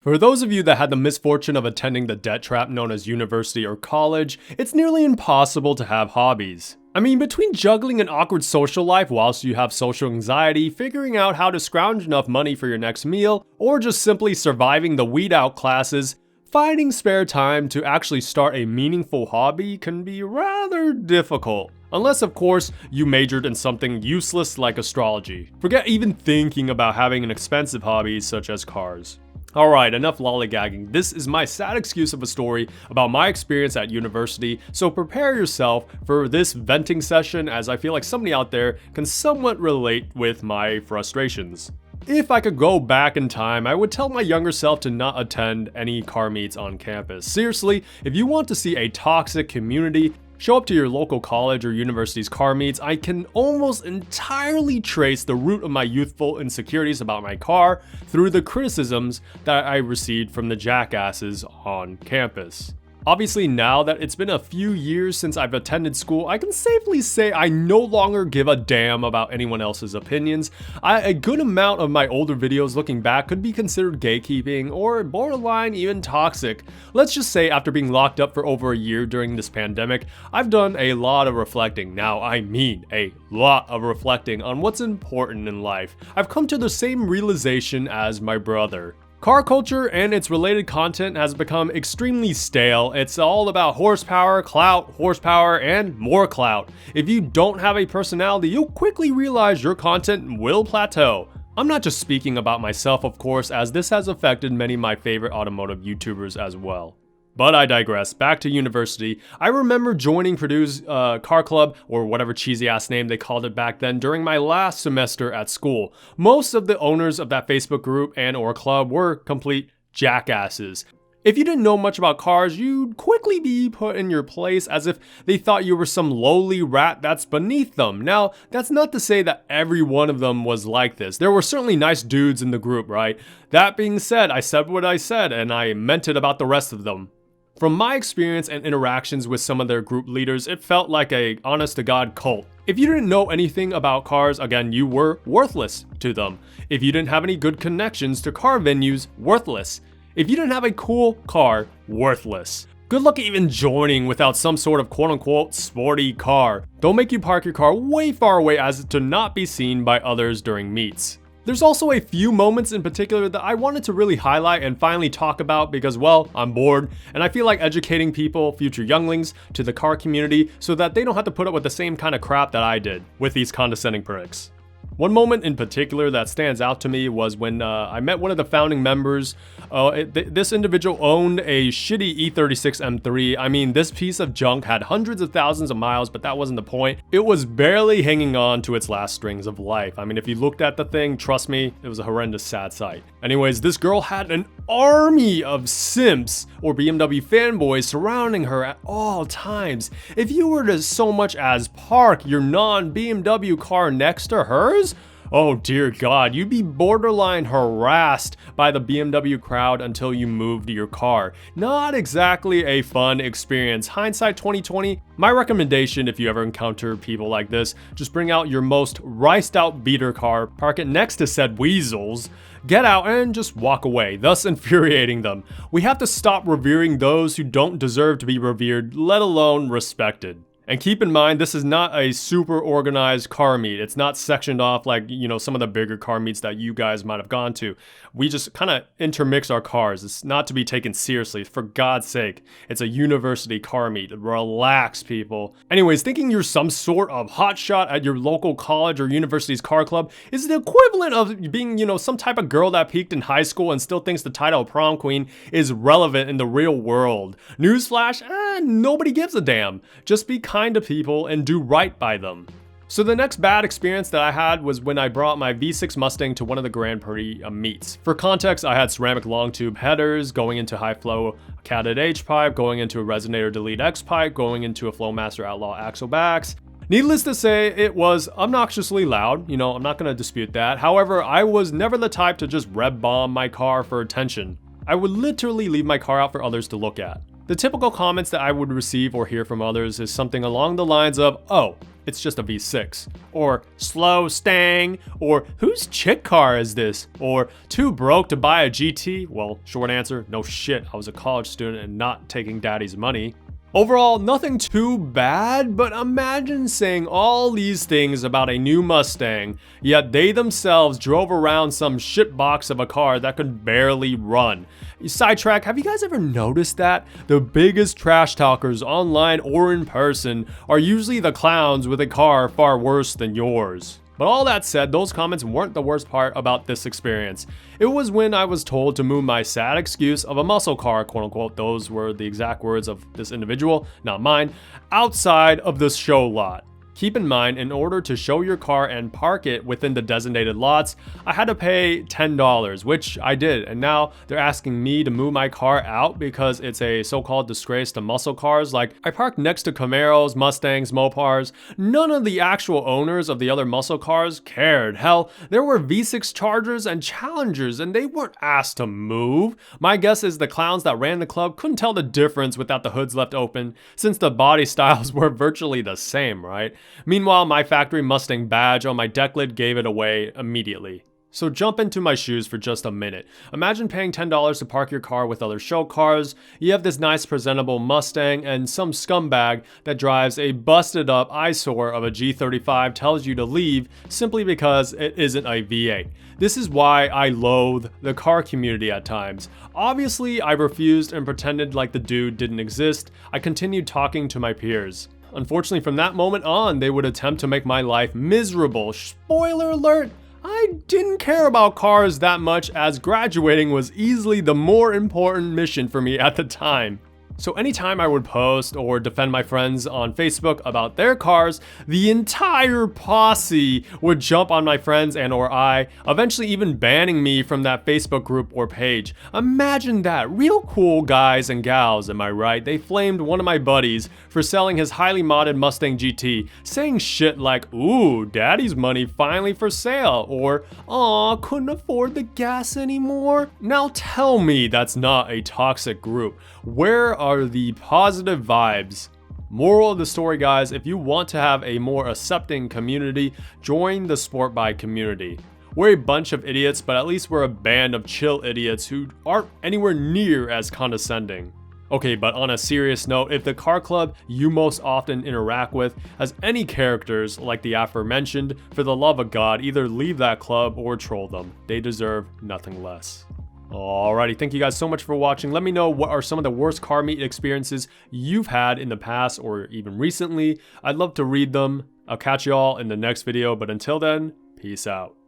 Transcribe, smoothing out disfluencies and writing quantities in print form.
For those of you that had the misfortune of attending the debt trap known as university or college, it's nearly impossible to have hobbies. I mean, between juggling an awkward social life whilst you have social anxiety, figuring out how to scrounge enough money for your next meal, or just simply surviving the weed out classes, finding spare time to actually start a meaningful hobby can be rather difficult. Unless, of course, you majored in something useless like astrology. Forget even thinking about having an expensive hobby such as cars. Alright, enough lollygagging. This is my sad excuse of a story about my experience at university, so prepare yourself for this venting session as I feel like somebody out there can somewhat relate with my frustrations. If I could go back in time, I would tell my younger self to not attend any car meets on campus. Seriously, if you want to see a toxic community, show up to your local college or university's car meets. I can almost entirely trace the root of my youthful insecurities about my car through the criticisms that I received from the jackasses on campus. Obviously, now that it's been a few years since I've attended school, I can safely say I no longer give a damn about anyone else's opinions. A good amount of my older videos looking back could be considered gatekeeping or borderline even toxic. Let's just say after being locked up for over a year during this pandemic, I've done a lot of reflecting. Now, I mean a lot of reflecting on what's important in life. I've come to the same realization as my brother. Car culture and its related content has become extremely stale. It's all about horsepower, and more clout. If you don't have a personality, you'll quickly realize your content will plateau. I'm not just speaking about myself, of course, as this has affected many of my favorite automotive YouTubers as well. But I digress. Back to university. I remember joining Purdue's car club, or whatever cheesy ass name they called it back then, during my last semester at school. Most of the owners of that Facebook group and or club were complete jackasses. If you didn't know much about cars, you'd quickly be put in your place as if they thought you were some lowly rat that's beneath them. Now, that's not to say that every one of them was like this. There were certainly nice dudes in the group, right? That being said, I said what I said, and I meant it about the rest of them. From my experience and interactions with some of their group leaders, it felt like a honest-to-God cult. If you didn't know anything about cars, again, you were worthless to them. If you didn't have any good connections to car venues, worthless. If you didn't have a cool car, worthless. Good luck even joining without some sort of quote-unquote sporty car. They'll make you park your car way far away as to not be seen by others during meets. There's also a few moments in particular that I wanted to really highlight and finally talk about because, well, I'm bored and I feel like educating people, future younglings, to the car community so that they don't have to put up with the same kind of crap that I did with these condescending pricks. One moment in particular that stands out to me was when I met one of the founding members. This individual owned a shitty E36 M3. I mean, this piece of junk had hundreds of thousands of miles, but that wasn't the point. It was barely hanging on to its last strings of life. I mean, if you looked at the thing, trust me, it was a horrendous, sad sight. Anyways, this girl had an army of simps or BMW fanboys surrounding her at all times. If you were to so much as park your non-BMW car next to hers, oh dear God, you'd be borderline harassed by the BMW crowd until you moved your car. Not exactly a fun experience. Hindsight 2020, my recommendation if you ever encounter people like this, just bring out your most riced out beater car, park it next to said weasels, get out and just walk away, thus infuriating them. We have to stop revering those who don't deserve to be revered, let alone respected. And keep in mind, this is not a super organized car meet. It's not sectioned off like, some of the bigger car meets that you guys might have gone to. We just kind of intermix our cars. It's not to be taken seriously. For God's sake, it's a university car meet. Relax, people. Anyways, thinking you're some sort of hotshot at your local college or university's car club is the equivalent of being, some type of girl that peaked in high school and still thinks the title of prom queen is relevant in the real world. Newsflash, nobody gives a damn. Just be kind to people and do right by them. So the next bad experience that I had was when I brought my V6 Mustang to one of the Grand Prix meets. For context, I had ceramic long tube headers going into high flow Cadet H pipe, going into a Resonator Delete X pipe, going into a Flowmaster Outlaw axle backs. Needless to say, it was obnoxiously loud. I'm not going to dispute that. However, I was never the type to just rev bomb my car for attention. I would literally leave my car out for others to look at. The typical comments that I would receive or hear from others is something along the lines of, oh, it's just a V6, or slow stang, or whose chick car is this, or too broke to buy a GT? Well, short answer, no shit, I was a college student and not taking daddy's money. Overall, nothing too bad, but imagine saying all these things about a new Mustang, yet they themselves drove around some shitbox of a car that could barely run. Sidetrack, have you guys ever noticed that? The biggest trash talkers online or in person are usually the clowns with a car far worse than yours. But all that said, those comments weren't the worst part about this experience. It was when I was told to move my sad excuse of a muscle car, quote unquote, those were the exact words of this individual, not mine, outside of the show lot. Keep in mind, in order to show your car and park it within the designated lots, I had to pay $10, which I did, and now they're asking me to move my car out because it's a so-called disgrace to muscle cars. Like, I parked next to Camaros, Mustangs, Mopars. None of the actual owners of the other muscle cars cared. Hell, there were V6 Chargers and Challengers, and they weren't asked to move. My guess is the clowns that ran the club couldn't tell the difference without the hoods left open, since the body styles were virtually the same, right? Meanwhile, my factory Mustang badge on my deck lid gave it away immediately. So jump into my shoes for just a minute. Imagine paying $10 to park your car with other show cars. You have this nice presentable Mustang, and some scumbag that drives a busted up eyesore of a G35 tells you to leave simply because it isn't a V8. This is why I loathe the car community at times. Obviously, I refused and pretended like the dude didn't exist. I continued talking to my peers. Unfortunately, from that moment on, they would attempt to make my life miserable. Spoiler alert, I didn't care about cars that much, as graduating was easily the more important mission for me at the time. So anytime I would post or defend my friends on Facebook about their cars, the entire posse would jump on my friends and or I, eventually even banning me from that Facebook group or page. Imagine that, real cool guys and gals, am I right? They flamed one of my buddies for selling his highly modded Mustang GT, saying shit like, ooh, daddy's money finally for sale, or aw, couldn't afford the gas anymore. Now tell me that's not a toxic group. Where are the positive vibes? Moral of the story, guys, if you want to have a more accepting community, join the sport bike community. We're a bunch of idiots, but at least we're a band of chill idiots who aren't anywhere near as condescending. Okay, but on a serious note, if the car club you most often interact with has any characters like the aforementioned, for the love of God, either leave that club or troll them. They deserve nothing less. Alrighty, thank you guys so much for watching. Let me know what are some of the worst car meet experiences you've had in the past or even recently. I'd love to read them. I'll catch y'all in the next video, but until then, peace out.